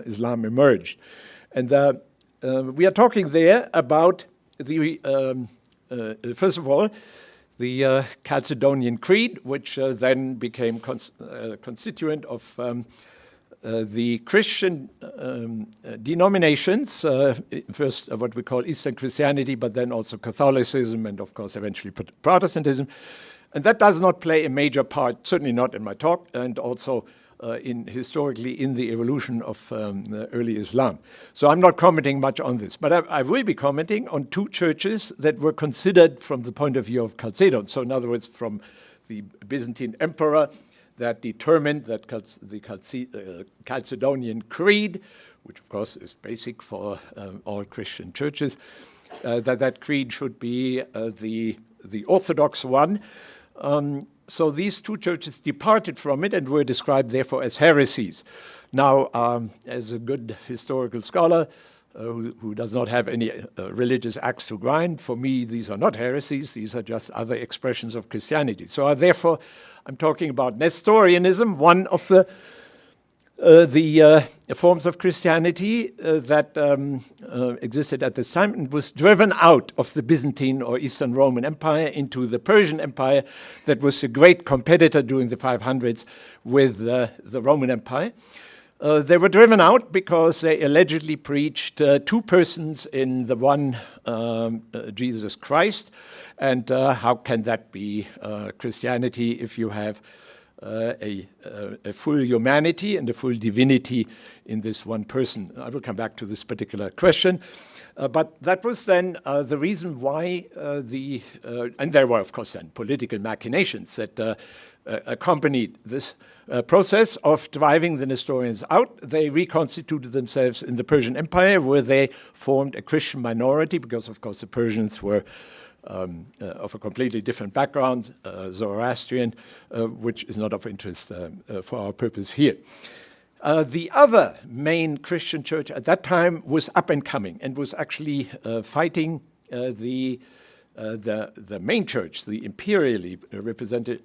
Islam emerged. And we are talking there about first of all, the Chalcedonian Creed, which then became constituent of the Christian denominations, first what we call Eastern Christianity, but then also Catholicism and, of course, eventually Protestantism. And that does not play a major part, certainly not in my talk, and also historically in the evolution of early Islam. So I'm not commenting much on this, but I will be commenting on two churches that were considered from the point of view of Chalcedon. So in other words, from the Byzantine emperor that determined that the Chalcedonian Creed, which of course is basic for all Christian churches, that creed should be the orthodox one. So these two churches departed from it and were described, therefore, as heresies. Now, as a good historical scholar who does not have any religious axe to grind, for me, these are not heresies. These are just other expressions of Christianity. So therefore, I'm talking about Nestorianism, one of the forms of Christianity that existed at this time and was driven out of the Byzantine or Eastern Roman Empire into the Persian Empire that was a great competitor during the 500s with the Roman Empire. They were driven out because they allegedly preached two persons in the one Jesus Christ. And how can that be Christianity if you have a full humanity and a full divinity in this one person? I will come back to this particular question. But that was then the reason why and there were, of course, then political machinations that accompanied this process of driving the Nestorians out. They reconstituted themselves in the Persian Empire, where they formed a Christian minority, because, of course, the Persians were of a completely different background, Zoroastrian, which is not of interest for our purpose here. The other main Christian church at that time was up and coming and was actually fighting the main church, the imperially represented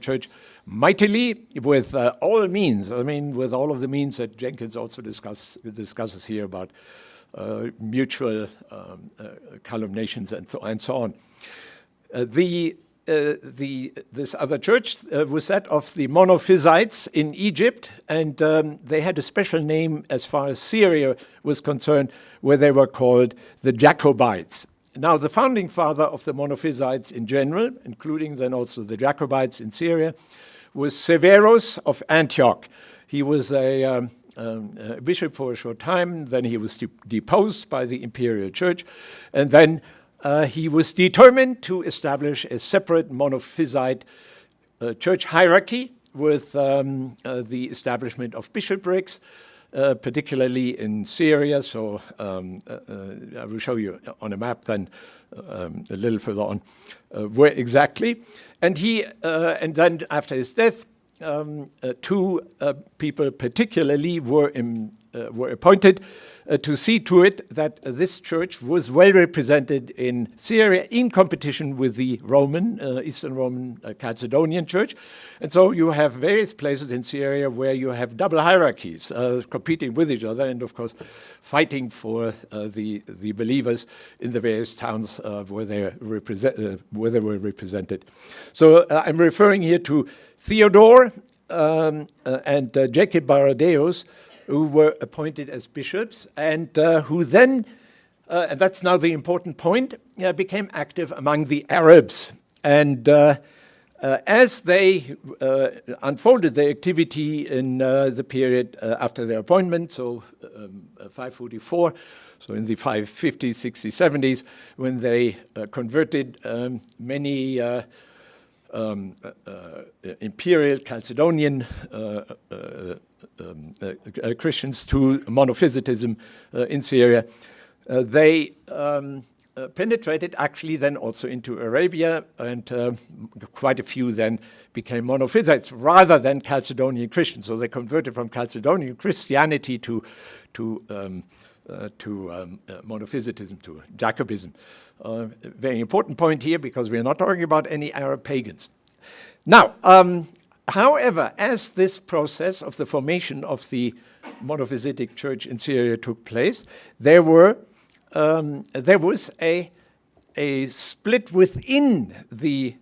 church, mightily with all means. I mean, with all of the means that Jenkins also discusses here about mutual calumniations and so on. This other church was that of the Monophysites in Egypt, and they had a special name as far as Syria was concerned, where they were called the Jacobites. Now, the founding father of the Monophysites in general, including then also the Jacobites in Syria, was Severus of Antioch. He was a bishop for a short time, then he was deposed by the imperial church, and then he was determined to establish a separate Monophysite church hierarchy with the establishment of bishoprics, particularly in Syria. So I will show you on a map then a little further on where exactly. And then after his death, two people particularly were appointed to see to it that this church was well represented in Syria in competition with the Eastern Roman Chalcedonian church. And so you have various places in Syria where you have double hierarchies competing with each other and, of course, fighting for the believers in the various towns where they were represented. So I'm referring here to Theodore and Jacob Baradeus, who were appointed as bishops, and who then, and that's now the important point, became active among the Arabs. And as they unfolded their activity in the period after their appointment, so 544, so in the 550s, 60s, 70s, when they converted many imperial Chalcedonian Christians to monophysitism in Syria, they penetrated actually then also into Arabia, and quite a few then became monophysites rather than Chalcedonian Christians. So they converted from Chalcedonian Christianity to monophysitism, to Jacobism. Very important point here, because we are not talking about any Arab pagans. Now, however, as this process of the formation of the monophysitic church in Syria took place, there was a split within the,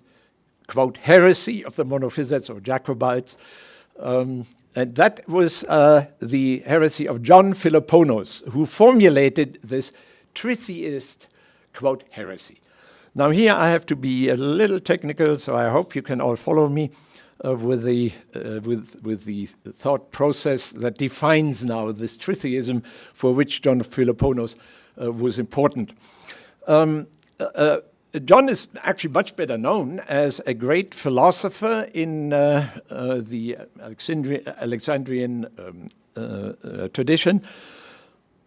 quote, heresy of the monophysites or Jacobites, and that was the heresy of John Philoponus, who formulated this tritheist, quote, heresy. Now here I have to be a little technical, so I hope you can all follow me with the thought process that defines now this tritheism for which John Philoponus was important. John is actually much better known as a great philosopher in the Alexandrian tradition.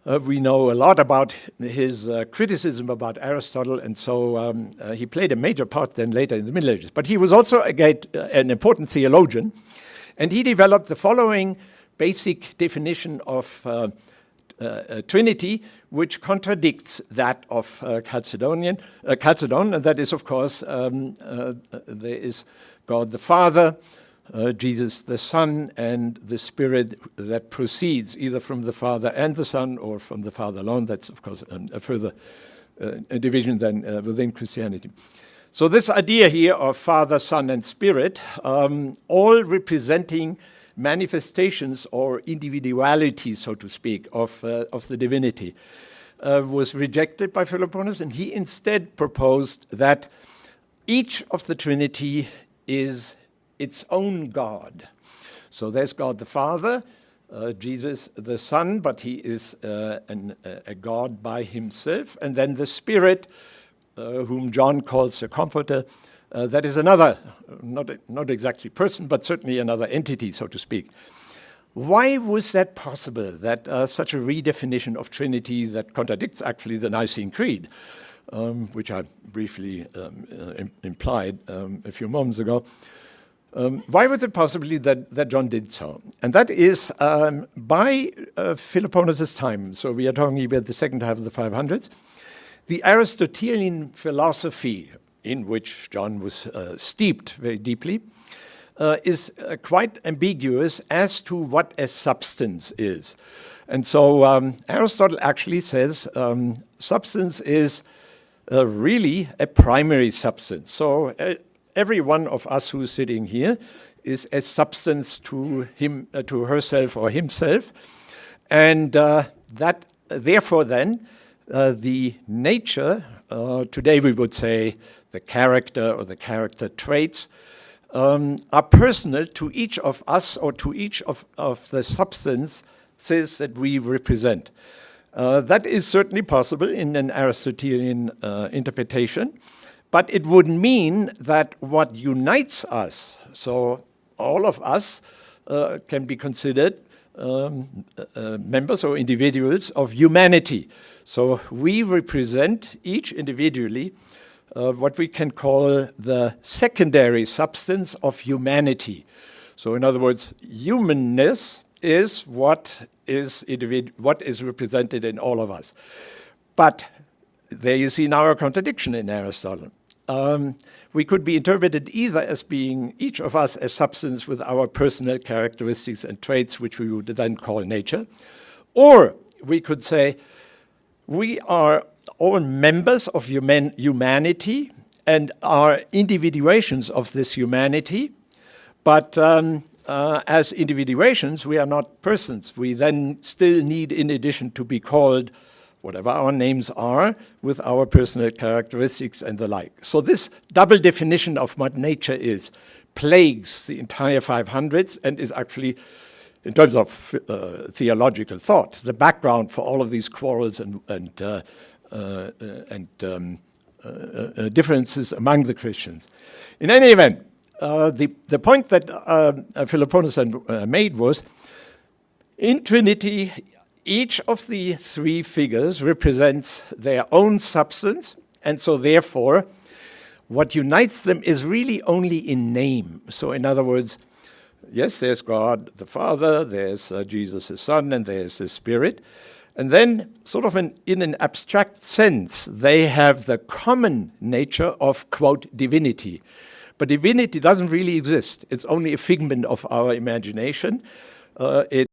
We know a lot about his criticism about Aristotle, and so he played a major part then later in the Middle Ages. But he was also an important theologian, and he developed the following basic definition of Trinity, which contradicts that of Chalcedon, and that is, of course, there is God the Father, Jesus the Son, and the Spirit that proceeds either from the Father and the Son or from the Father alone. That's, of course, a further division than within Christianity. So this idea here of Father, Son, and Spirit, all representing manifestations or individuality, so to speak, of the divinity, was rejected by Philoponus, and he instead proposed that each of the Trinity is its own God. So there's God the Father, Jesus the Son, but he is a God by himself, and then the Spirit, whom John calls a comforter, that is another, not exactly person, but certainly another entity, so to speak. Why was that possible, that such a redefinition of Trinity that contradicts actually the Nicene Creed, which I briefly implied a few moments ago? Why was it possible that John did so? And that is by Philoponus' time, so we are talking about the second half of the 500s, the Aristotelian philosophy, in which John was steeped very deeply, is quite ambiguous as to what a substance is. And so Aristotle actually says substance is really a primary substance. So every one of us who's sitting here is a substance to him, to herself or himself. And that, therefore then, the nature, today we would say the character or the character traits, are personal to each of us or to each of the substances that we represent. That is certainly possible in an Aristotelian interpretation, but it would mean that what unites us, so all of us can be considered members or individuals of humanity. So we represent each individually what we can call the secondary substance of humanity. So in other words, humanness is what is represented in all of us. But there you see now a contradiction in Aristotle. We could be interpreted either as being each of us a substance with our personal characteristics and traits, which we would then call nature, or we could say we are all members of humanity and are individuations of this humanity, but as individuations, we are not persons. We then still need, in addition, to be called whatever our names are, with our personal characteristics and the like. So this double definition of what nature is plagues the entire 500s and is actually, in terms of theological thought, the background for all of these quarrels and differences among the Christians. In any event, the point that Philoponus made was, in Trinity, each of the three figures represents their own substance, and so therefore, what unites them is really only in name. So in other words, yes, there's God the Father, there's Jesus the Son, and there's the Spirit. And then, sort of in an abstract sense, they have the common nature of, quote, divinity. But divinity doesn't really exist. It's only a figment of our imagination. It